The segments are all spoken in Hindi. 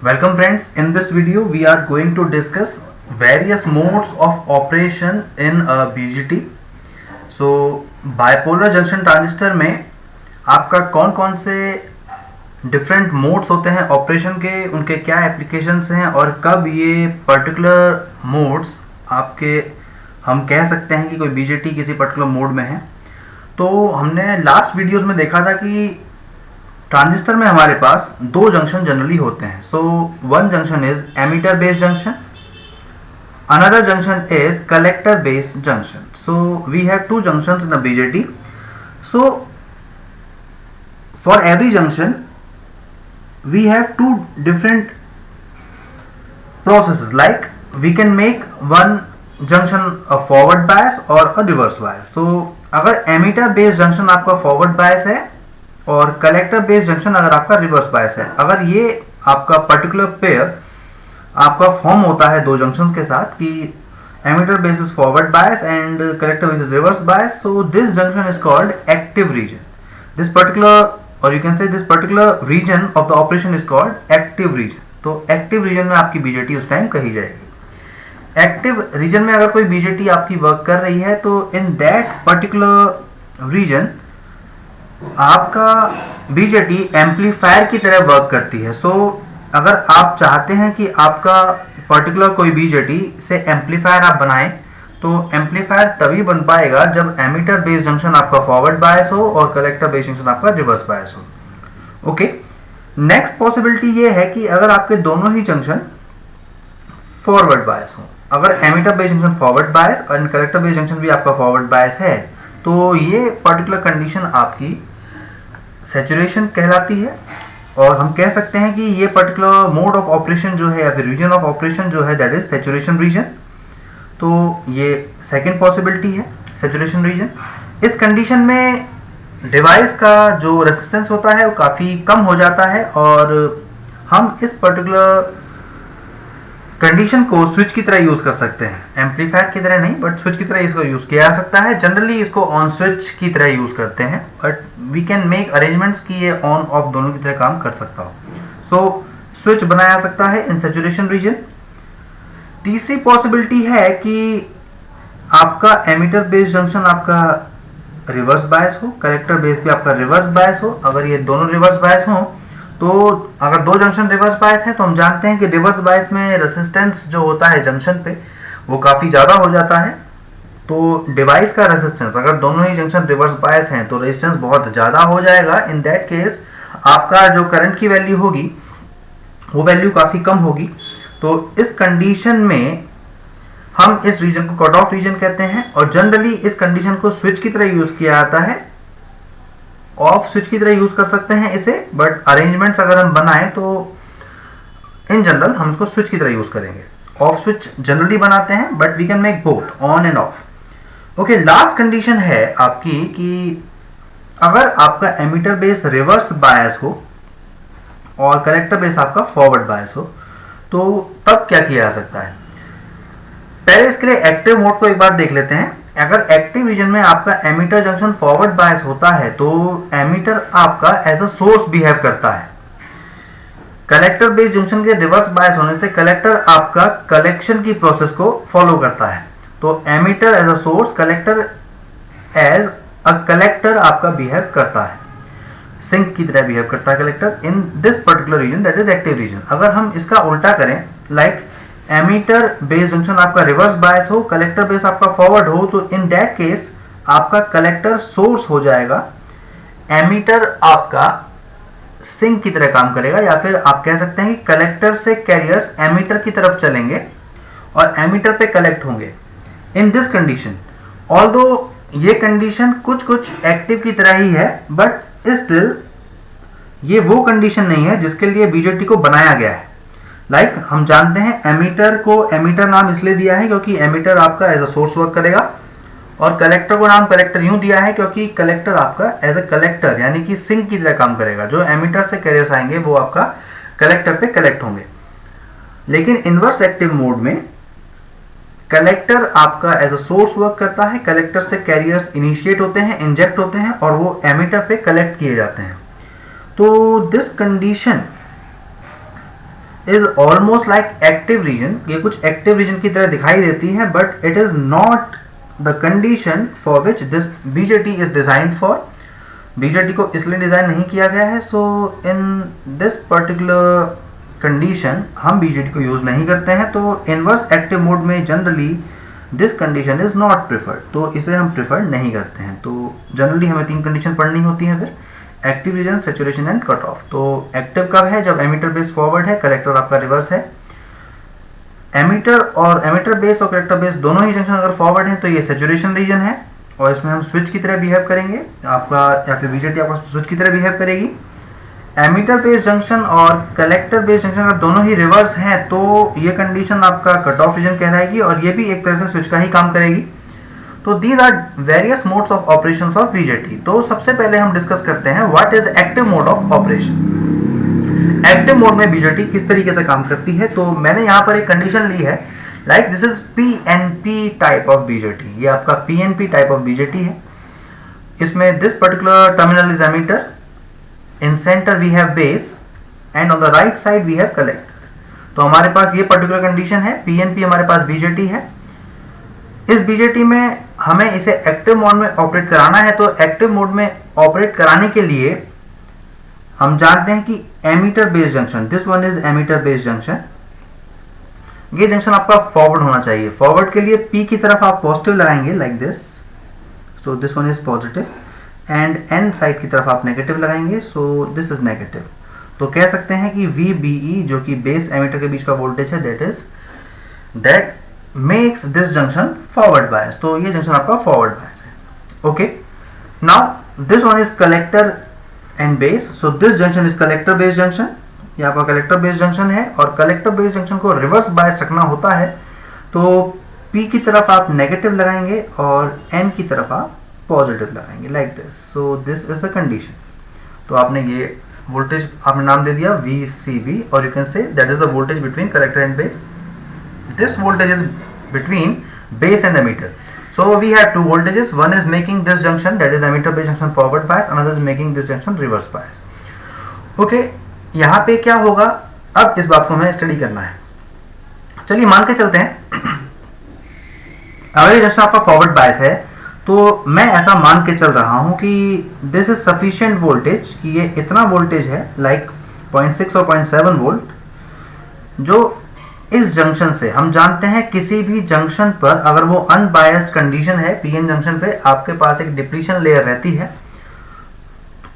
Welcome friends, in this video we are going to discuss various modes of operation in a BJT. So bipolar junction transistor में आपका कौन कौन से डिफरेंट मोड्स होते हैं ऑपरेशन के, उनके क्या एप्लीकेशंस हैं और कब ये पर्टिकुलर मोड्स आपके हम कह सकते हैं कि कोई बीजेटी किसी पर्टिकुलर मोड में है। तो हमने लास्ट वीडियोस में देखा था कि ट्रांजिस्टर में हमारे पास दो जंक्शन जनरली होते हैं। So one junction is emitter based junction, another junction is collector based junction. So we have two junctions in a BJT. So for every junction we have two different processes, like we can make one junction a forward bias or a reverse bias. So अगर emitter based junction आपका forward bias है और collector based junction अगर आपका reverse bias है, अगर ये आपका particular pair आपका फॉर्म होता है दो जंक्शंस के साथ कि emitter base is forward bias and collector base is reverse bias, so this junction is called active region. This particular और you can say this particular region of the operation is called active region. तो एक्टिव रीजन में आपकी बीजेटी उस टाइम कही जाएगी. एक्टिव रीजन में अगर कोई बीजेटी आपकी वर्क कर रही है तो इन दैट पर्टिकुलर रीजन आपका बीजेटी एम्पलीफायर की तरह वर्क करती है. सो अगर आप चाहते हैं कि आपका पर्टिकुलर कोई बीजेटी से एम्पलीफायर आप बनाएं तो एम्पलीफायर तभी बन पाएगा जब एमीटर बेस जंक्शन आपका फॉरवर्ड बायस हो और कलेक्टर बेस जंक्शन आपका रिवर्स बायस हो. ओके, नेक्स्ट पॉसिबिलिटी ये है कि अगर आपके दोनों ही जंक्शन फॉरवर्ड बायस हो, अगर emitter base junction forward bias और कलेक्टर बेस जंक्शन भी आपका फॉरवर्ड बायस है तो ये पर्टिकुलर कंडीशन आपकी सैचुरेशन कहलाती है और हम कह सकते हैं कि ये पर्टिकुलर मोड ऑफ ऑपरेशन जो है या फिर रीजन ऑफ ऑपरेशन जो है दैट इज सैचुरेशन रीजन. तो ये सेकंड पॉसिबिलिटी है, सैचुरेशन रीजन. इस कंडीशन में डिवाइस का जो रेजिस्टेंस होता है वो काफ़ी कम हो जाता है और हम इस पर्टिकुलर कंडीशन को स्विच की तरह यूज़ कर सकते हैं. एम्पलीफायर की तरह नहीं बट स्विच की तरह इसको यूज़ किया जा सकता है. जनरली इसको ऑन स्विच की तरह यूज़ करते हैं but we can make arrangements कि ये ऑन ऑफ दोनों की तरह काम कर सकता हो. सो स्विच बनाया जा सकता है इन सैचुरेशन रीजन. तीसरी पॉसिबिलिटी है कि आपका एमीटर बेस्ड जंक्शन आपका रिवर्स बायस हो, कलेक्टर बेस भी आपका रिवर्स बायस हो. अगर ये दोनों रिवर्स बायस हो तो अगर दो जंक्शन रिवर्स बायस है तो हम जानते हैं कि रिवर्स बायस में रेजिस्टेंस जो होता है जंक्शन पे वो काफ़ी ज़्यादा हो जाता है. तो डिवाइस का रेजिस्टेंस अगर दोनों ही जंक्शन रिवर्स बायस हैं तो रेजिस्टेंस बहुत ज़्यादा हो जाएगा. इन दैट केस आपका जो करंट की वैल्यू होगी वो वैल्यू काफ़ी कम होगी. तो इस कंडीशन में हम इस रीजन को कट ऑफ रीजन कहते हैं और जनरली इस कंडीशन को स्विच की तरह यूज़ किया जाता है. ऑफ स्विच की तरह यूज कर सकते हैं इसे, बट अरेंजमेंट्स अगर हम बनाएं तो इन जनरल हम इसको स्विच की तरह यूज करेंगे. ऑफ स्विच जनरली बनाते हैं but we can make both on and off. Okay, last condition है आपकी कि अगर आपका एमीटर बेस रिवर्स बायस हो और कलेक्टर बेस आपका फॉरवर्ड बायस हो तो तब क्या किया जा सकता है. पहले इसके लिए एक्टिव मोड को एक बार देख लेते हैं. अगर एक्टिव रीजन में आपका एमीटर जंक्शन फॉरवर्ड बायस होता है तो एमीटर आपका एज अ सोर्स बिहेव करता है. कलेक्टर बेस जंक्शन के रिवर्स बायस होने से कलेक्टर आपका कलेक्शन की प्रोसेस को फॉलो करता है. तो emitter as a source, collector as a collector आपका बिहेव करता है, सिंक की तरह बिहेव करता है collector in this particular region that is active region. अगर हम इसका उल्टा करें, लाइक एमीटर बेस जंक्शन आपका रिवर्स बायस हो, कलेक्टर बेस आपका फॉरवर्ड हो, तो इन दैट केस आपका कलेक्टर सोर्स हो जाएगा, एमीटर आपका सिंक की तरह काम करेगा या फिर आप कह सकते हैं कि कलेक्टर से कैरियर्स एमीटर की तरफ चलेंगे और एमीटर पे कलेक्ट होंगे. इन दिस कंडीशन ऑल्दो ये कंडीशन कुछ कुछ एक्टिव की तरह ही है बट स्टिल ये वो कंडीशन नहीं है जिसके लिए बीजेटी को बनाया गया है. लाइक हम जानते हैं एमीटर को एमीटर नाम इसलिए दिया है क्योंकि एमीटर आपका एज अ सोर्स वर्क करेगा और कलेक्टर को नाम कलेक्टर यूं दिया है क्योंकि कलेक्टर आपका एज अ कलेक्टर यानी कि सिंक की तरह काम करेगा. जो एमीटर से कैरियर्स आएंगे वो आपका कलेक्टर पे कलेक्ट होंगे. लेकिन इनवर्स एक्टिव मोड में कलेक्टर आपका एज अ सोर्स वर्क करता है, कलेक्टर से कैरियर्स इनिशिएट होते हैं, इंजेक्ट होते हैं और वो एमीटर पे कलेक्ट किए जाते हैं. तो this condition is almost like active region, ये कुछ एक्टिव रीजन की तरह दिखाई देती है, but it is not the condition for which this BJT is designed for. BJT को इसलिए डिजाइन नहीं किया गया है। सो इन दिस पर्टिकुलर कंडीशन हम बीजेटी को यूज नहीं करते हैं। तो इनवर्स एक्टिव मोड में generally this condition is not preferred, तो इसे हम प्रिफर नहीं करते हैं। तो जनरली हमें 3 कंडीशन पढ़नी होती है फिर, active region, saturation and cut off. तो एक्टिव कब है? जब एमिटर बेस फॉरवर्ड है, कलेक्टर आपका रिवर्स है। एमिटर बेस और कलेक्टर बेस दोनों ही जंक्शन अगर फॉरवर्ड है तो ये सैचुरेशन रीजन है, और इसमें हम स्विच की तरह बिहेव करेंगे आपका, या फिर बीजेटी आपका स्विच की तरह बिहेव करेगी। एमिटर बेस जंक्शन और कलेक्टर बेस जंक्शन अगर दोनों ही रिवर्स हैं तो ये कंडीशन आपका कट ऑफ रीजन कहलाएगी, और ये भी एक तरह से स्विच का ही काम करेगी। तो these are various modes of operations of BJT. तो सबसे पहले हम डिस्कस करते हैं what is active mode of operation. Active mode में बीजेटी किस तरीके से काम करती है। तो मैंने यहाँ पर एक कंडीशन ली है, like this is PNP type of BJT. ये आपका पीएनपी टाइप ऑफ बीजेटी है। इसमें this particular terminal is emitter, in centre we have base and on the right side we have collector. तो हमारे पास ये पर्टिकुलर कंडीशन है, पीएनपी हमारे पास बीजेटी है। इस बीजेटी में हमें इसे एक्टिव मोड में ऑपरेट कराना है। तो एक्टिव मोड में ऑपरेट कराने के लिए हम जानते हैं कि emitter base junction, this one is emitter base junction, ये जंक्शन आपका फॉरवर्ड होना चाहिए। फॉरवर्ड के लिए पी की तरफ आप पॉजिटिव लगाएंगे like this, so this one is positive, and N side की तरफ आप नेगेटिव लगाएंगे, सो दिस इज नेगेटिव। तो कह सकते हैं कि VBE जो कि बेस एमीटर के बीच का वोल्टेज है, that makes this junction forward बायस। तो ये जंक्शन आपका फॉरवर्ड बायस है। Okay, now this one is collector and base, so this junction is collector base junction. ये आपका कलेक्टर बेस जंक्शन है, और कलेक्टर बेस जंक्शन को रिवर्स बायस रखना होता है। तो P की तरफ आप नेगेटिव लगाएंगे और N की तरफ आप पॉजिटिव लगाएंगे like this. So this is the condition. तो आपने ये वोल्टेज आपने नाम दे दिया VCB, और you can say that is the voltage between collector and base. This voltage is between base and emitter. So we have two voltages. One is making this junction, that is emitter base junction forward bias. Another is making this junction reverse bias. Okay, यहाँ पे क्या होगा, अब इस बात को हमें स्टडी करना है। चलिए मान के चलते हैं अगर ये जंक्शन आपका फॉरवर्ड बायस है, तो मैं ऐसा मान के चल रहा हूँ कि दिस इज सफिशिएंट वोल्टेज, कि ये इतना वोल्टेज है लाइक 0.6 और 0.7 वोल्ट, जो इस जंक्शन से हम जानते हैं किसी भी जंक्शन पर अगर वो अनबायस्ड कंडीशन है, पीएन जंक्शन पे आपके पास एक डिप्लीशन लेयर रहती है,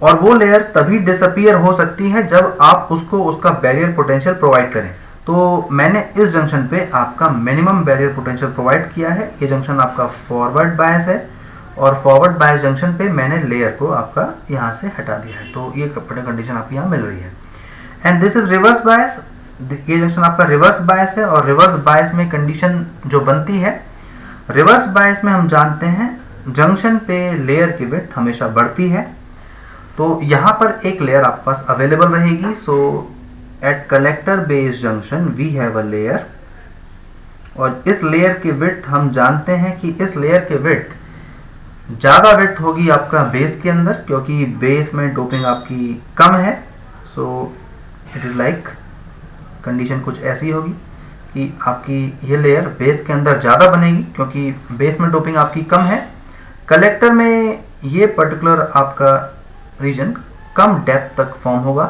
और वो लेयर तभी डिसअपीयर हो सकती है जब आप उसको उसका बैरियर पोटेंशियल प्रोवाइड करें। तो मैंने इस जंक्शन पे आपका मिनिमम बैरियर पोटेंशियल प्रोवाइड किया है। ये जंक्शन आपका फॉरवर्ड बायस है, और फॉरवर्ड बायस जंक्शन पे मैंने लेयर को आपका यहाँ से हटा दिया है। तो ये कंडीशन आपको यहाँ मिल रही है। एंड दिस इज रिवर्स बायस, ये जंक्शन आपका रिवर्स बायस है, और रिवर्स बायस में कंडीशन जो बनती है, रिवर्स बायस में हम जानते हैं जंक्शन पे लेयर की विड्थ हमेशा बढ़ती है। तो यहाँ पर एक लेयर आपके पास अवेलेबल रहेगी। So at collector base junction we have a layer, और इस लेयर की विड्थ हम जानते हैं कि इस लेयर की विड्थ ज़्यादा विड्थ होगी आपका बेस के अंदर, क्योंकि बेस में डोपिंग आपकी कम है। So it is like condition कुछ ऐसी होगी कि आपकी ये लेयर बेस के अंदर ज़्यादा बनेगी, क्योंकि बेस में डोपिंग आपकी कम है। कलेक्टर में ये पर्टिकुलर आपका रीजन कम डेप्थ तक फॉर्म होगा,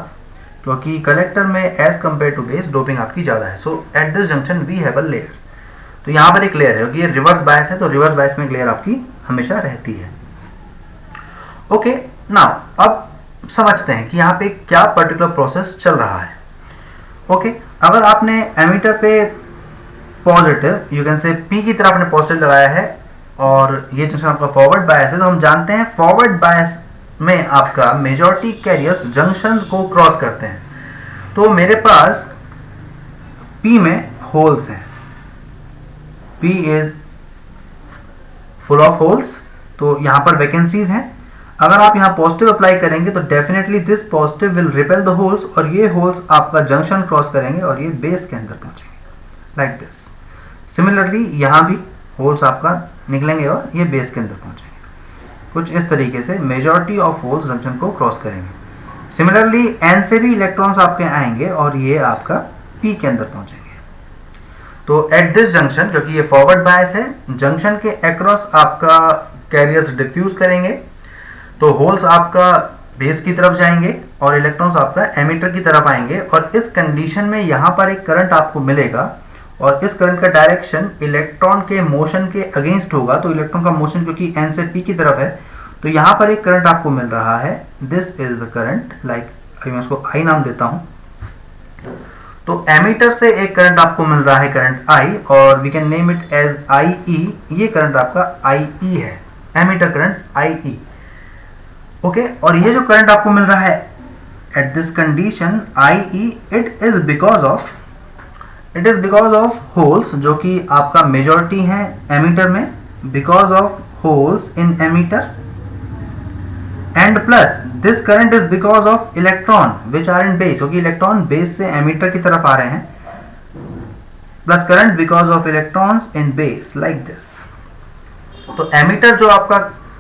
क्योंकि कलेक्टर में as compare to base doping आपकी ज़्यादा है। So at this junction we have a layer. तो यहाँ पर एक लेयर है, क्योंकि ये रिवर्स बायस है, तो रिवर्स बायस में एक लेयर आपकी हमेशा रहती है। ओके, नाउ अब समझते हैं कि यहाँ पे क्या पर्टिकुलर प्रोसेस चल रहा है। ओके, अगर आपने एमीटर पे पॉजिटिव, यू कैन से पी की तरफ आपने पॉजिटिव लगाया है, और ये जंक्शन आपका फॉरवर्ड बायस है, तो हम जानते हैं फॉरवर्ड बायस में आपका मेजॉरिटी कैरियर्स जंक्शन को क्रॉस करते हैं। तो मेरे पास पी में होल्स हैं, P is full of holes, तो यहाँ पर वैकेंसीज हैं। अगर आप यहाँ पॉजिटिव अप्लाई करेंगे तो definitely this positive will repel the holes, और ये होल्स आपका जंक्शन क्रॉस करेंगे और ये बेस के अंदर पहुंचेंगे लाइक दिस। सिमिलरली यहाँ भी होल्स आपका निकलेंगे और ये बेस के अंदर पहुंचेंगे। कुछ इस तरीके से मेजॉरिटी ऑफ होल्स जंक्शन को क्रॉस करेंगे। सिमिलरली एन से भी इलेक्ट्रॉन्स आपके आएंगे और ये आपका P के अंदर पहुंचेंगे। तो एट दिस जंक्शन, क्योंकि ये फॉरवर्ड बायस है, जंक्शन के अक्रॉस आपका कैरियर्स डिफ्यूज करेंगे, तो होल्स आपका बेस की तरफ जाएंगे और इलेक्ट्रॉन्स आपका एमिटर की तरफ आएंगे, और इस कंडीशन में यहाँ पर एक करंट आपको मिलेगा, और इस करंट का डायरेक्शन इलेक्ट्रॉन के मोशन के अगेंस्ट होगा। तो इलेक्ट्रॉन का मोशन क्योंकि एन से पी की तरफ है, तो यहाँ पर एक करंट आपको मिल रहा है। This is the current, like अभी मैं इसको आई नाम देता हूँ। तो एमीटर से एक करंट आपको मिल रहा है, करंट आई, और we can name it as I E. ये करंट आपका आई ई है, emitter current I E. Okay, और ये जो करंट आपको मिल रहा है at this condition I E, it is because of holes, जो कि आपका मेजॉरिटी है एमीटर में, because of holes in emitter, and plus this current is because of electron which are in base, क्योंकि इलेक्ट्रॉन बेस से एमीटर की तरफ आ रहे हैं, plus current because of electrons in base, like this. तो एमीटर जो आपका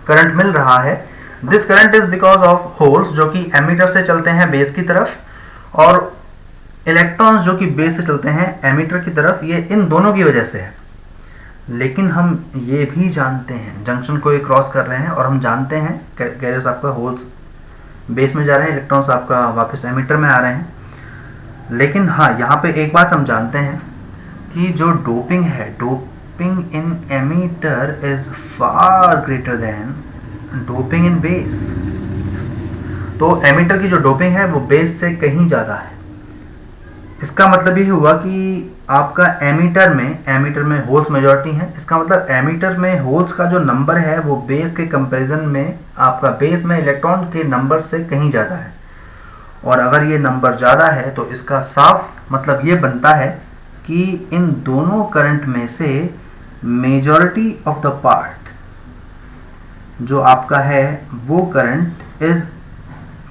करंट मिल रहा है, this current is because of holes जो कि एमीटर से चलते हैं बेस की तरफ, और इलेक्ट्रॉन्स जो कि बेस से चलते हैं एमीटर की तरफ, ये इन दोनों की वजह से है। लेकिन हम ये भी जानते हैं, जंक्शन को ये क्रॉस कर रहे हैं, और हम जानते हैं कैरियर्स आपका होल्स बेस में जा रहे हैं, इलेक्ट्रॉन्स आपका वापस एमीटर में आ रहे हैं। लेकिन हाँ, यहाँ पे एक बात हम जानते हैं कि जो डोपिंग है, doping in emitter is far greater than doping in base. तो एमीटर की जो डोपिंग है वो बेस से कहीं ज़्यादा है। इसका मतलब ये हुआ कि आपका एमीटर में होल्स मेजॉरिटी है। इसका मतलब एमीटर में होल्स का जो नंबर है वो बेस के कंपैरिजन में आपका बेस में इलेक्ट्रॉन के नंबर से कहीं ज़्यादा है। और अगर ये नंबर ज़्यादा है तो इसका साफ मतलब ये बनता है कि इन दोनों करंट में से मेजॉरिटी ऑफ द पार्ट जो आपका है वो current is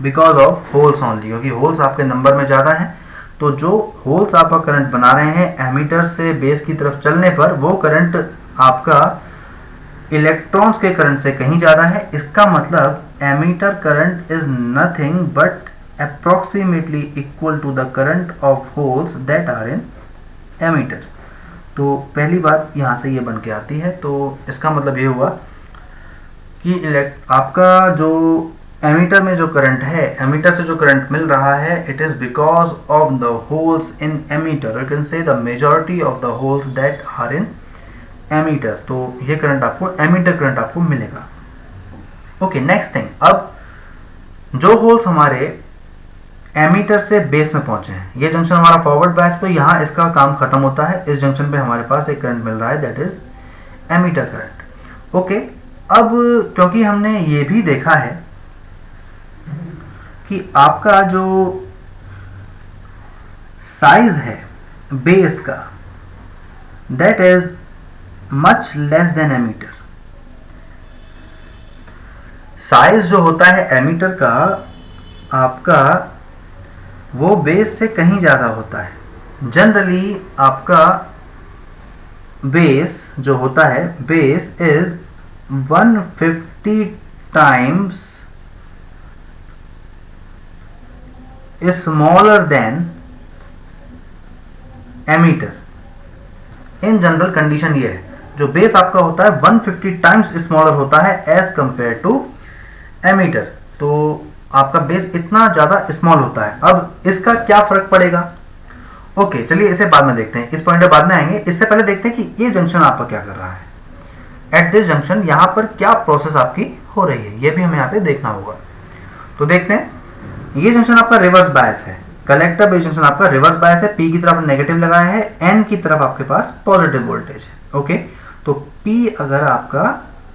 because of holes only, क्योंकि होल्स आपके नंबर में ज़्यादा हैं। तो जो होल्स आपका करंट बना रहे हैं एमीटर से बेस की तरफ चलने पर, वो करंट आपका इलेक्ट्रॉन्स के करंट से कहीं ज़्यादा है। इसका मतलब emitter current is nothing but approximately equal to the current of holes that are in emitter. तो पहली बात यहाँ से ये बन के आती है। तो इसका मतलब ये हुआ कि आपका जो एमीटर में जो करंट है, एमीटर से जो करंट मिल रहा है, it is because of the holes in emitter, you can say the majority of the holes that are in emitter. तो ये करंट आपको एमीटर करंट आपको मिलेगा। ओके, नेक्स्ट थिंग, अब जो होल्स हमारे एमीटर से बेस में पहुंचे हैं, ये जंक्शन हमारा फॉरवर्ड बायस, तो यहाँ इसका काम खत्म होता है। इस जंक्शन पे हमारे पास एक करंट मिल रहा है, that is emitter current. Okay, अब क्योंकि हमने ये भी देखा है कि आपका जो साइज है बेस का, that is much less than emitter. Size जो होता है एमीटर का आपका, वो बेस से कहीं ज़्यादा होता है। जनरली आपका बेस जो होता है, base is 150 times smaller than emitter. In general condition ये है, जो बेस आपका होता है 150 टाइम्स स्मॉलर होता है एज कंपेयर टू एमीटर। तो आपका बेस इतना ज़्यादा स्मॉल होता है। अब इसका क्या फर्क पड़ेगा? ओके, चलिए इसे बाद में देखते हैं, इस पॉइंट पे बाद में आएंगे। इससे पहले देखते हैं कि ये जंक्शन आपका क्या कर रहा है। एट दिस जंक्शन यहाँ पर क्या प्रोसेस आपकी हो रही है, ये भी हमें यहाँ पे देखना होगा। तो देखते हैं, ये जंक्शन आपका रिवर्स बायस है। कलेक्टर बेस जंक्शन आपका रिवर्स बायस है। पी की तरफ नेगेटिव लगाया है, एन की तरफ आपके पास पॉजिटिव वोल्टेज है। ओके, तो पी अगर आपका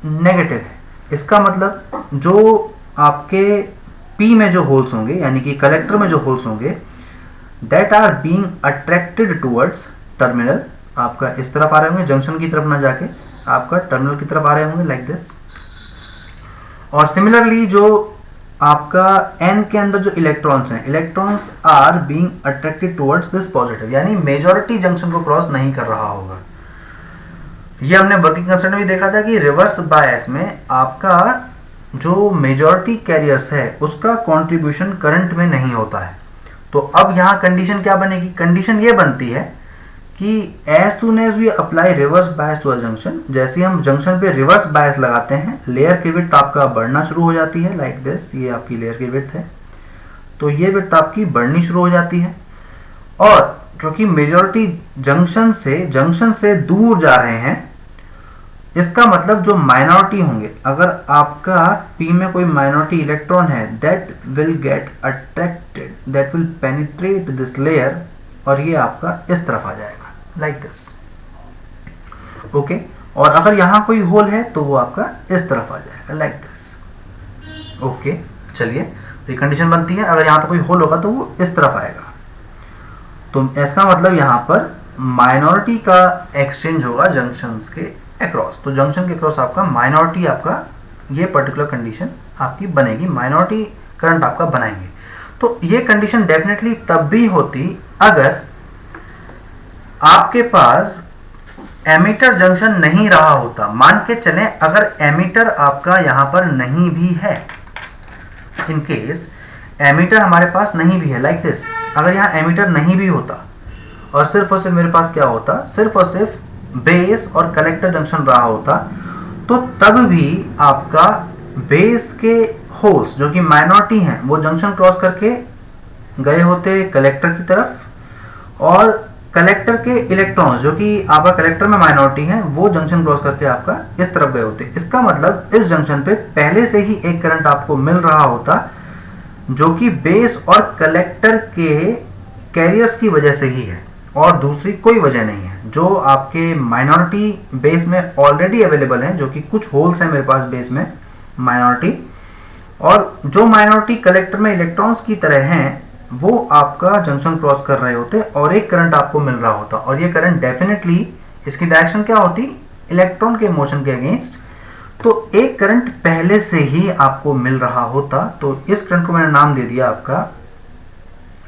नेगेटिव है, इसका मतलब जो आपके पी में जो होल्स होंगे, यानी कि कलेक्टर में जो होल्स होंगे, that are being attracted towards terminal, आपका इस तरफ आ रहे होंगे, जंक्शन की तरफ ना जाके आपका टर्मिनल की तरफ आ रहे होंगे, लाइक दिस। और सिमिलरली जो आपका एन के अंदर जो इलेक्ट्रॉन्स हैं, electrons are being attracted towards this positive, यानी मेजॉरिटी जंक्शन को क्रॉस नहीं कर रहा होगा। ये हमने वर्किंग कंसेप्ट में भी देखा था कि रिवर्स बायस में आपका जो मेजॉरिटी कैरियर्स है उसका कंट्रीब्यूशन करंट में नहीं होता है। तो अब यहाँ कंडीशन क्या बनेगी, कंडीशन ये बनती है कि as soon as we apply reverse bias to a junction, जैसे हम जंक्शन पे रिवर्स बायस लगाते हैं लेयर की विड्थ आपका बढ़ना शुरू हो जाती है, लाइक दिस, ये आपकी लेयर की विड्थ है, तो ये विड्थ आपकी बढ़नी शुरू हो जाती है। और क्योंकि मेजॉरिटी जंक्शन से दूर जा रहे हैं, इसका मतलब जो माइनॉरिटी होंगे, अगर आपका P में कोई माइनॉरिटी इलेक्ट्रॉन है, that will get attracted, that will penetrate this layer, और ये आपका इस तरफ आ जाएगा लाइक दिस, ओके। और अगर यहाँ कोई होल है तो वो आपका इस तरफ आ जाएगा लाइक दिस, ओके। चलिए, तो ये कंडीशन बनती है, अगर यहाँ पर कोई होल होगा तो वो इस तरफ आएगा, तो इसका मतलब यहाँ पर माइनॉरिटी का एक्सचेंज होगा जंक्शंस के अक्रॉस, तो जंक्शन के अक्रॉस आपका माइनॉरिटी, आपका ये पर्टिकुलर कंडीशन आपकी बनेगी, माइनॉरिटी करंट आपका बनाएंगे। तो ये कंडीशन डेफिनेटली तब भी होती अगर आपके पास एमिटर जंक्शन नहीं रहा होता। मान के चलें अगर एमिटर आपका यहां पर नहीं भी है, इन केस एमिटर हमारे पास नहीं भी है लाइक दिस, अगर यहां एमिटर नहीं भी होता और सिर्फ मेरे पास क्या होता, सिर्फ और सिर्फ बेस और कलेक्टर जंक्शन रहा होता, तो तब भी आपका बेस के होल्स जो कि माइनॉरिटी हैं वो जंक्शन क्रॉस करके गए होते कलेक्टर की तरफ, और कलेक्टर के इलेक्ट्रॉन्स जो कि आपका कलेक्टर में माइनॉरिटी हैं वो जंक्शन क्रॉस करके आपका इस तरफ गए होते। इसका मतलब इस जंक्शन पे पहले से ही एक करंट आपको मिल रहा होता जो कि बेस और कलेक्टर के कैरियर्स की वजह से ही है, और दूसरी कोई वजह नहीं है। जो आपके माइनॉरिटी बेस में ऑलरेडी अवेलेबल हैं, जो कि कुछ होल्स हैं मेरे पास बेस में माइनॉरिटी, और जो माइनॉरिटी कलेक्टर में इलेक्ट्रॉन्स की तरह हैं, वो आपका जंक्शन क्रॉस कर रहे होते और एक करंट आपको मिल रहा होता, और ये करंट डेफिनेटली इसकी डायरेक्शन क्या होती, इलेक्ट्रॉन के मोशन के अगेंस्ट, तो एक करंट पहले से ही आपको मिल रहा होता। तो इस करंट को मैंने नाम दे दिया आपका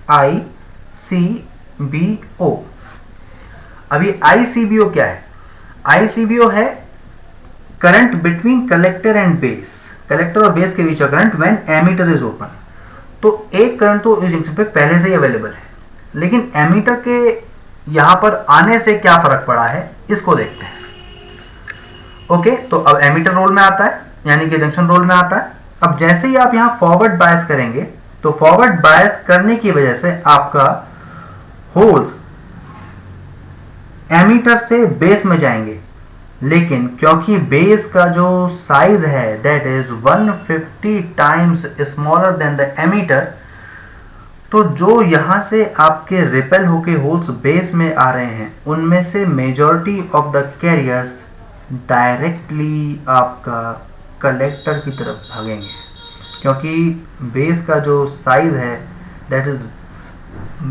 ICBO। अभी ICBO क्या है, ICBO है current between collector and base, collector और बेस के बीच का current when emitter is open. तो एक करंट तो इस जंक्शन पे पहले से ही अवेलेबल है, लेकिन एमीटर के यहां पर आने से क्या फर्क पड़ा है इसको देखते हैं, ओके। तो अब एमीटर रोल में आता है, यानी कि जंक्शन रोल में आता है। अब जैसे ही आप यहां फॉरवर्ड बायस करेंगे, तो फॉरवर्ड बायस करने की वजह से आपका होल्स एमीटर से बेस में जाएंगे, लेकिन क्योंकि बेस का जो साइज है that is 150 times smaller than the emitter, तो जो यहां से आपके रिपेल होके होल्स बेस में आ रहे हैं, उनमें से majority of the carriers directly आपका कलेक्टर की तरफ भागेंगे, क्योंकि बेस का जो साइज है that is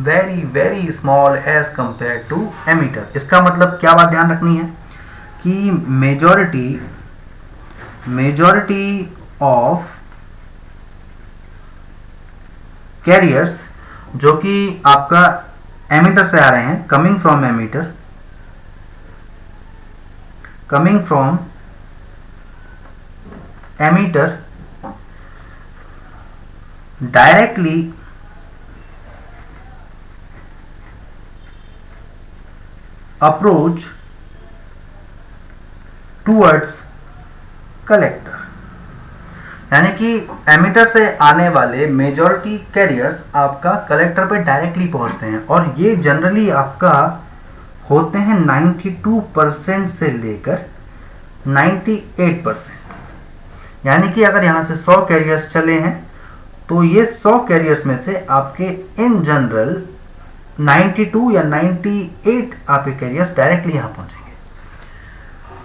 very very small as compare to emitter. इसका मतलब क्या बात ध्यान रखनी है कि मेजॉरिटी ऑफ कैरियर्स जो कि आपका एमीटर से आ रहे हैं, coming from emitter directly approach towards collector, यानी कि एमीटर से आने वाले मेजॉरिटी कैरियर्स आपका कलेक्टर पे डायरेक्टली पहुंचते हैं, और ये जनरली आपका होते हैं 92% से लेकर 98%। यानी कि अगर यहाँ से 100 कैरियर्स चले हैं, तो ये 100 कैरियर्स में से आपके इन जनरल 92 या 98 आपके कैरियर्स डायरेक्टली यहाँ पहुंचेंगे,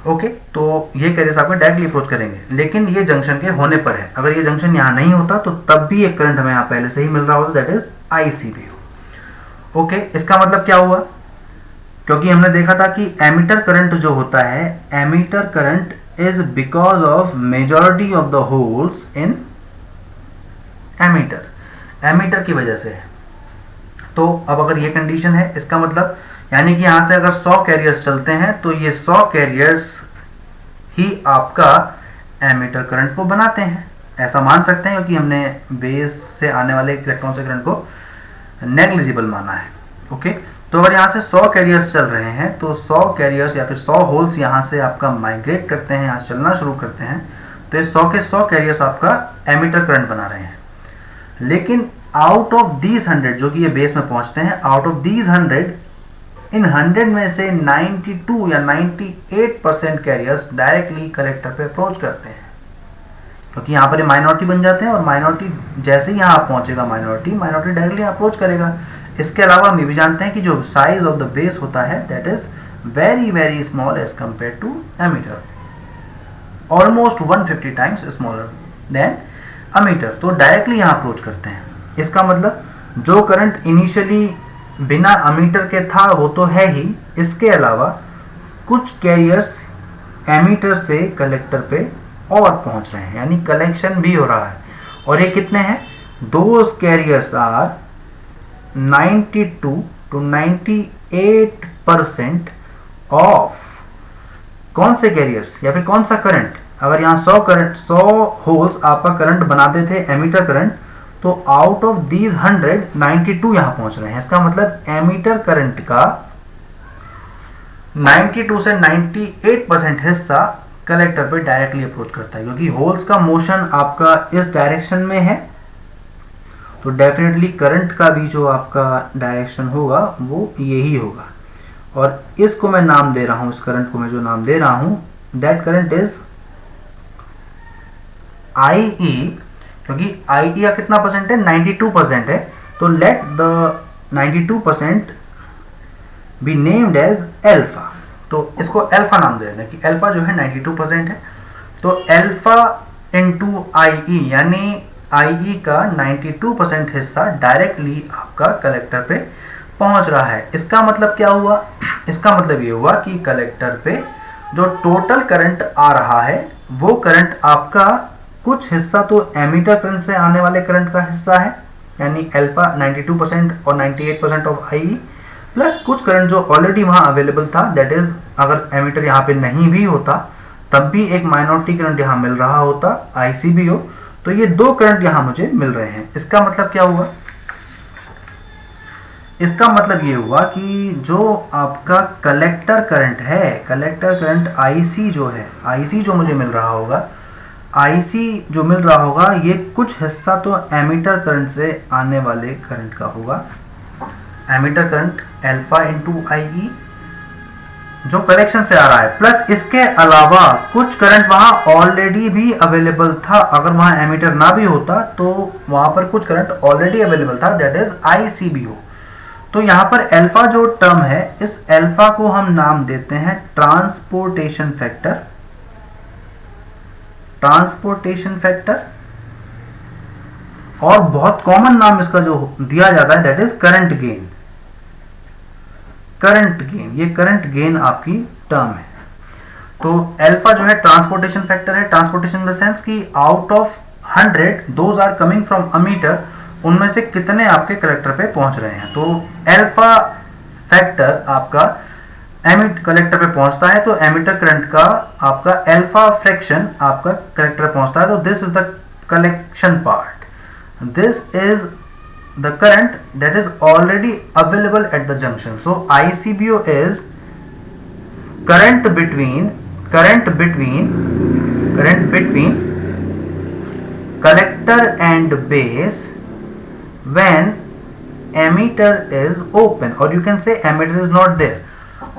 ओके। तो ये कैरियर्स आपको डायरेक्टली अप्रोच करेंगे, लेकिन ये जंक्शन के होने पर है। अगर ये जंक्शन यहाँ नहीं होता तो तब भी एक करंट हमें यहाँ पहले से ही मिल रहा होता, दैट इज ICBO, ओके। इसका मतलब क्या हुआ, क्योंकि हमने देखा था कि एमीटर करंट जो होता है, emitter current is because of majority of the holes in emitter की वजह से है। तो अब अगर ये कंडीशन है, इसका मतलब यानी कि यहां से अगर 100 कैरियर्स चलते हैं, तो ये 100 कैरियर्स ही आपका एमीटर करंट को बनाते हैं, ऐसा मान सकते हैं, क्योंकि हमने बेस से आने वाले इलेक्ट्रॉन से करंट को नेग्लिजिबल माना है। ओके, तो अगर यहाँ से 100 कैरियर्स चल रहे हैं तो 100 कैरियर्स या फिर 100 होल्स यहाँ से आपका माइग्रेट करते हैं, यहाँ से चलना शुरू करते हैं, तो ये 100 के 100 कैरियर्स आपका एमिटर करंट बना रहे हैं। लेकिन आउट ऑफ दीज 100 जो कि ये बेस में पहुंचते हैं, आउट ऑफ दीज 100, इन 100 में से 92 या 98% कैरियर्स डायरेक्टली कलेक्टर पे अप्रोच करते हैं, क्योंकि यहाँ पर ये माइनॉरिटी बन जाते हैं और माइनॉरिटी जैसे ही यहाँ पहुंचेगा माइनॉरिटी डायरेक्टली अप्रोच करेगा। इसके अलावा हम ये भी जानते हैं कि जो साइज ऑफ द बेस होता है that is very very small as compare to emitter, almost 150 times smaller than emitter, तो डायरेक्टली यहाँ अप्रोच करते हैं। इसका मतलब जो करंट इनिशियली बिना एमीटर के था वो तो है ही, इसके अलावा कुछ कैरियर्स एमीटर से कलेक्टर पे और पहुंच रहे हैं, यानी कलेक्शन भी हो रहा है। और ये कितने हैं? Those carriers are 92 to 98% of कौन से कैरियर्स या फिर कौन सा करंट? अगर यहाँ 100 होल्स आपका करंट बनाते थे एमीटर करंट, तो आउट ऑफ दीज 100 92 यहाँ पहुंच रहे हैं। इसका मतलब एमीटर करंट का 92 से 98% हिस्सा कलेक्टर पे डायरेक्टली अप्रोच करता है, क्योंकि होल्स का मोशन आपका इस डायरेक्शन में है, तो डेफिनेटली करंट का भी जो आपका डायरेक्शन होगा वो यही होगा। और इसको मैं नाम दे रहा हूं, इस करंट को मैं जो नाम दे रहा हूं, दैट करंट इज IE, क्योंकि IE का कितना परसेंट है? 92% है, तो let the 92% be named as alpha. तो इसको अल्फा नाम दे दें कि अल्फा जो है 92% है, तो अल्फा इंटू IE, यानी IE का 92% हिस्सा डायरेक्टली आपका कलेक्टर पे पहुंच रहा है। इसका मतलब क्या हुआ? इसका मतलब ये हुआ कि कलेक्टर पे जो टोटल करंट आ रहा है वो करंट आपका कुछ हिस्सा तो एमीटर करंट से आने वाले करंट का हिस्सा है, यानी अल्फा 92% और 98% ऑफ IE, प्लस कुछ करंट जो ऑलरेडी वहां अवेलेबल था, दैट इज अगर एमीटर यहाँ पे नहीं भी होता तब भी एक माइनॉरिटी करंट यहाँ मिल रहा होता, ICBO, तो ये दो करंट यहाँ मुझे मिल रहे हैं। इसका मतलब क्या हुआ? इसका मतलब ये हुआ कि जो आपका कलेक्टर करंट है, कलेक्टर करंट IC जो है, IC जो मुझे मिल रहा होगा, IC जो मिल रहा होगा, ये कुछ हिस्सा तो एमीटर करंट से आने वाले करंट का होगा, emitter current alpha into IE जो कलेक्शन से आ रहा है, प्लस इसके अलावा कुछ करंट वहां ऑलरेडी भी अवेलेबल था। अगर वहां एमीटर ना भी होता तो वहां पर कुछ करंट ऑलरेडी अवेलेबल था, दैट इज ICBO। तो यहां पर अल्फा जो टर्म है, इस अल्फा को हम नाम देते हैं ट्रांसपोर्टेशन फैक्टर, ट्रांसपोर्टेशन फैक्टर, और बहुत कॉमन नाम इसका जो दिया जाता है that is current gain, current gain, ये करंट गेन आपकी टर्म है। तो अल्फा जो है ट्रांसपोर्टेशन फैक्टर है, ट्रांसपोर्टेशन इन द सेंस कि out of 100 those are coming from emitter, उनमें से कितने आपके कलेक्टर पे पहुंच रहे हैं। तो अल्फा फैक्टर आपका कलेक्टर पे पहुंचता है, तो एमीटर करंट का आपका अल्फा फ्रैक्शन आपका कलेक्टर पे पहुंचता है, तो this is the collection part, this is the current that is already available at the junction. So ICBO is current between collector and base when emitter is open, or you can say emitter is not there.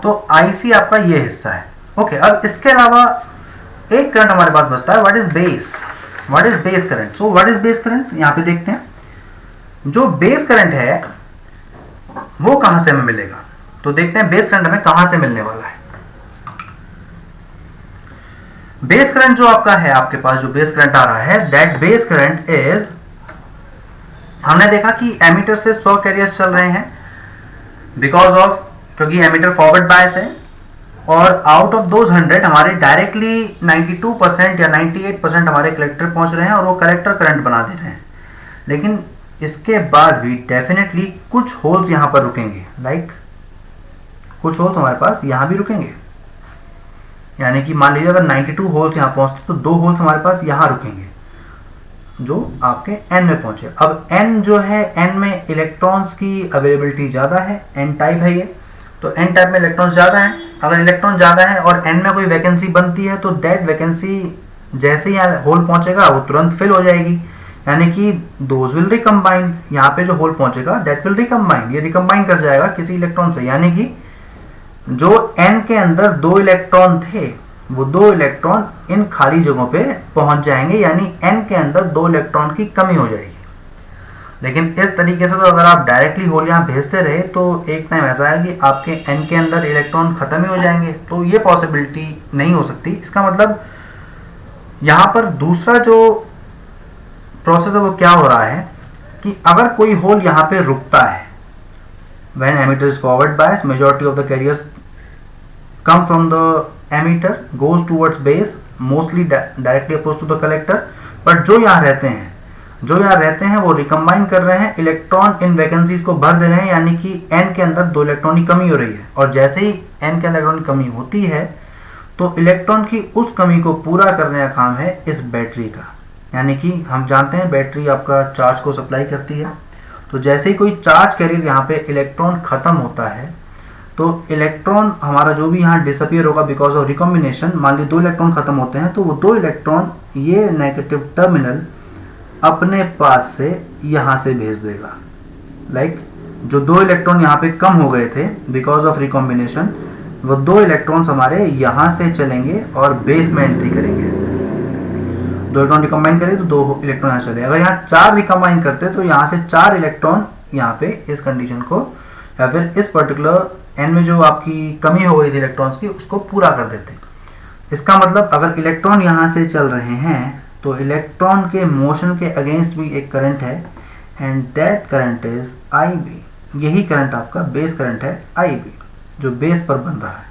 तो IC आपका ये हिस्सा है। ओके, अब इसके अलावा एक करंट हमारे पास बचता है, what is base, what is base current. So what is base current, यहाँ पे देखते हैं। जो बेस करंट है वो कहां से हमें मिलेगा, तो देखते हैं बेस करंट हमें कहां से मिलने वाला है। बेस करंट जो आपका है, आपके पास जो बेस करंट आ रहा है, दैट बेस करंट इज, हमने देखा कि एमीटर से 100 कैरियर्स चल रहे हैं बिकॉज ऑफ, क्योंकि एमीटर फॉरवर्ड बायस है, और आउट ऑफ दोज 100 हमारे डायरेक्टली 92% या 98% हमारे कलेक्टर पहुंच रहे हैं और वो कलेक्टर करंट बना दे रहे हैं। लेकिन इसके बाद भी डेफिनेटली कुछ होल्स यहां पर रुकेंगे, लाइक कुछ होल्स हमारे पास यहां भी रुकेंगे, यानी कि मान लीजिए अगर 92 होल्स यहां पहुंचते तो 2 होल्स हमारे पास यहां रुकेंगे, जो आपके n में पहुंचे। अब n जो है, n में इलेक्ट्रॉन्स की अवेलेबिलिटी ज़्यादा है, n टाइप है ये, तो n टाइप में इलेक्ट्रॉन्स ज़्यादा हैं। अगर इलेक्ट्रॉन ज़्यादा है और n में कोई वैकेंसी बनती है तो दैट वैकेंसी जैसे ही यहाँ होल पहुंचेगा वो तुरंत फिल हो जाएगी, यानी कि दोज विल रिकम्बाइन। यहाँ पे जो होल पहुंचेगा दैट विल रिकम्बाइन, ये रिकम्बाइन कर जाएगा किसी इलेक्ट्रॉन से, यानी कि जो n के अंदर 2 इलेक्ट्रॉन थे वो 2 इलेक्ट्रॉन इन खाली जगहों पे पहुंच जाएंगे, यानी n के अंदर 2 इलेक्ट्रॉन की कमी हो जाएगी। लेकिन इस तरीके से तो अगर आप डायरेक्टली होल यहाँ भेजते रहे तो एक टाइम ऐसा है कि आपके n के अंदर इलेक्ट्रॉन खत्म ही हो जाएंगे, तो ये पॉसिबिलिटी नहीं हो सकती। इसका मतलब यहाँ पर दूसरा जो प्रोसेस है वो क्या हो रहा है कि अगर कोई होल यहाँ पे रुकता है, when emitter is forward bias, majority of the carriers come from the emitter, goes towards base, mostly directly opposed to the collector, but जो यहाँ रहते हैं वो रिकम्बाइन कर रहे हैं, इलेक्ट्रॉन इन वैकेंसीज को भर दे रहे हैं, यानी कि n के अंदर 2 इलेक्ट्रॉन की कमी हो रही है, और जैसे ही n के अंदर इलेक्ट्रॉन की कमी होती है तो इलेक्ट्रॉन की उस कमी को पूरा करने का काम है इस बैटरी का। यानी कि हम जानते हैं बैटरी आपका चार्ज को सप्लाई करती है, तो जैसे ही कोई चार्ज कैरियर यहाँ पे इलेक्ट्रॉन खत्म होता है तो इलेक्ट्रॉन हमारा जो भी यहाँ डिसअपियर होगा बिकॉज ऑफ रिकॉम्बिनेशन, मान ली 2 इलेक्ट्रॉन खत्म होते हैं तो वो 2 इलेक्ट्रॉन ये नेगेटिव टर्मिनल अपने पास से यहाँ से भेज देगा। लाइक जो 2 इलेक्ट्रॉन यहाँ पे कम हो गए थे बिकॉज ऑफ रिकॉम्बिनेशन, वो 2 इलेक्ट्रॉन्स हमारे यहाँ से चलेंगे और बेस में एंट्री करेंगे। 2 इलेक्ट्रॉन रिकम्बाइन करें तो 2 इलेक्ट्रॉन यहाँ चले। अगर यहाँ 4 रिकम्बाइन करते तो यहाँ से 4 इलेक्ट्रॉन यहाँ पे इस कंडीशन को या फिर इस पर्टिकुलर n में जो आपकी कमी हो गई थी इलेक्ट्रॉन्स की उसको पूरा कर देते। इसका मतलब अगर इलेक्ट्रॉन यहाँ से चल रहे हैं तो इलेक्ट्रॉन के मोशन के अगेंस्ट भी एक करंट है, and that current is IB। यही करंट आपका बेस करंट है IB, जो बेस पर बन रहा है।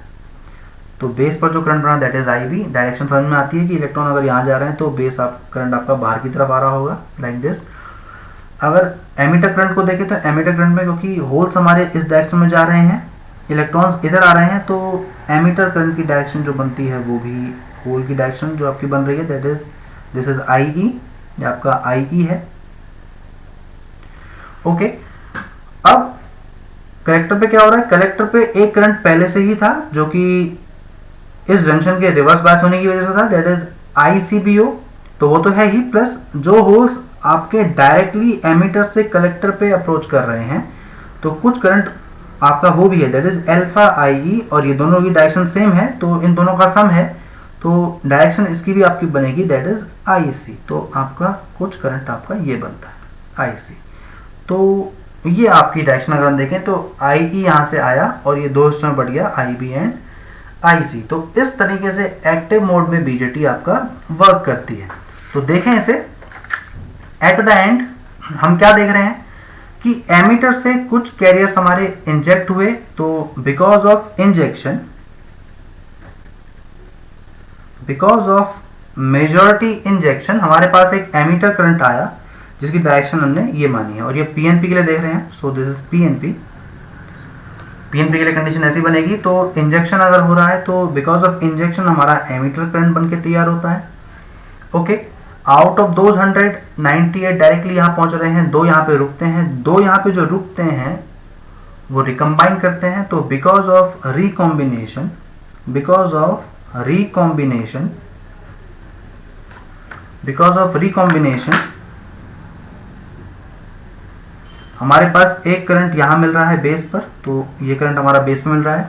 तो बेस पर जो करंट बना दैट इज IB। डायरेक्शन समझ में आती है कि इलेक्ट्रॉन अगर यहाँ जा रहे हैं तो बेस करंट आपका बाहर की तरफ आ रहा होगा, लाइक दिस। अगर एमिटर करंट को देखें तो एमिटर करंट में क्योंकि होल्स हमारे इस डायरेक्शन में जा रहे हैं, इलेक्ट्रॉन्स इधर आ रहे हैं, तो एमिटर करंट की डायरेक्शन जो बनती है वो भी होल की डायरेक्शन जो आपकी बन रही है that is this is IE, ये आपका IE है। ओके, अब कलेक्टर पे क्या हो रहा है, कलेक्टर पे एक करंट पहले से ही था जो कि इस जंक्शन के रिवर्स बायस होने की वजह से था, दैट इज ICBO, तो वो तो है ही, प्लस जो होल्स आपके डायरेक्टली एमिटर से कलेक्टर पे अप्रोच कर रहे हैं तो कुछ करंट आपका वो भी है दैट इज अल्फा IE, और ये दोनों की डायरेक्शन सेम है तो इन दोनों का सम है, तो डायरेक्शन इसकी भी आपकी बनेगी दैट इज IC। तो आपका कुछ करंट आपका ये बनता है IC। तो ये आपकी डायरेक्शन अगर हम देखें तो IE यहाँ से आया और ये दो हिस्सों में बढ़ गया IB एंड IC। तो इस तरीके से एक्टिव मोड में BJT आपका वर्क करती है। तो देखें इसे, एट द एंड हम क्या देख रहे हैं कि एमिटर से कुछ कैरियर्स हमारे इंजेक्ट हुए, तो बिकॉज ऑफ मेजॉरिटी इंजेक्शन हमारे पास एक एमिटर करंट आया जिसकी डायरेक्शन हमने ये मानी है, और ये PNP के लिए देख रहे हैं। सो दिस इज PNP के लिए कंडीशन ऐसी बनेगी, तो इंजेक्शन अगर हो रहा है तो बिकॉज ऑफ इंजेक्शन हमारा एमिटर करंट बन के तैयार होता है। Okay, out of those 198 directly यहाँ पहुंच रहे हैं, 2 यहाँ पे रुकते हैं, 2 यहाँ पे जो रुकते हैं वो रिकम्बाइन करते हैं, तो बिकॉज ऑफ रिकॉम्बिनेशन हमारे पास एक करंट यहाँ मिल रहा है बेस पर, तो ये करंट हमारा बेस में मिल रहा है,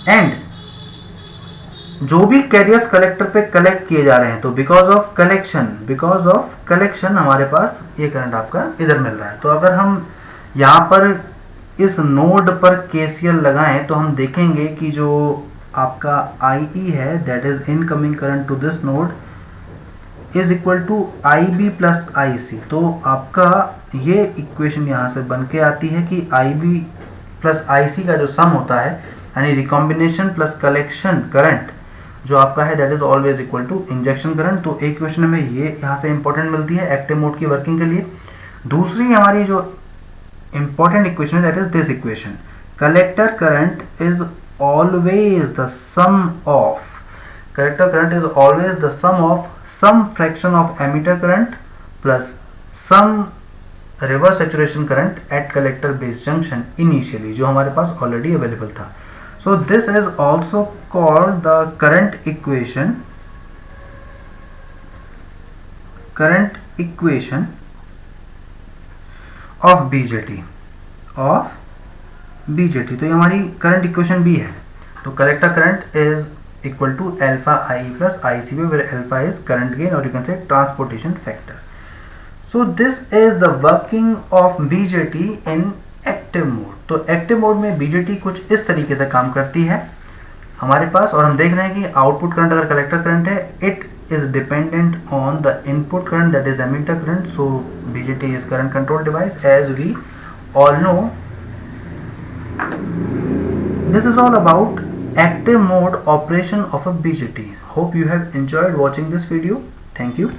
एंड जो भी कैरियर्स कलेक्टर पे कलेक्ट किए जा रहे हैं तो बिकॉज ऑफ कलेक्शन हमारे पास ये करंट आपका इधर मिल रहा है। तो अगर हम यहाँ पर इस नोड पर KCL लगाएं तो हम देखेंगे कि जो आपका IE है that is incoming current to this node is equal to IB plus IC। तो आपका ये इक्वेशन यहाँ से बन के आती है कि IB प्लस IC का जो सम होता है यानी रिकॉम्बिनेशन प्लस कलेक्शन करंट जो आपका है that is always equal to injection current. तो एक इक्वेशन में ये यहाँ से इंपॉर्टेंट मिलती है एक्टिव मोड की वर्किंग के लिए। दूसरी हमारी जो इंपॉर्टेंट इक्वेशन है that is this equation, collector current is always the sum of some fraction of emitter current plus some reverse saturation current at collector base junction initially, जो हमारे पास ऑलरेडी अवेलेबल था. So this is also called the current equation of BJT. तो ये हमारी करंट इक्वेशन भी है. तो collector current is equal to alpha IE plus ICB, where alpha is current gain or you can say transportation factor. So this is the working of BJT in active mode. तो active mode में BJT कुछ इस तरीके से काम करती है हमारे पास, और हम देख रहे हैं कि आउटपुट करंट अगर कलेक्टर करंट है, it is dependent on the input current that is emitter current. So BJT is current control device as we all know. This is all about active mode operation of a BJT. Hope you have enjoyed watching this video. Thank you.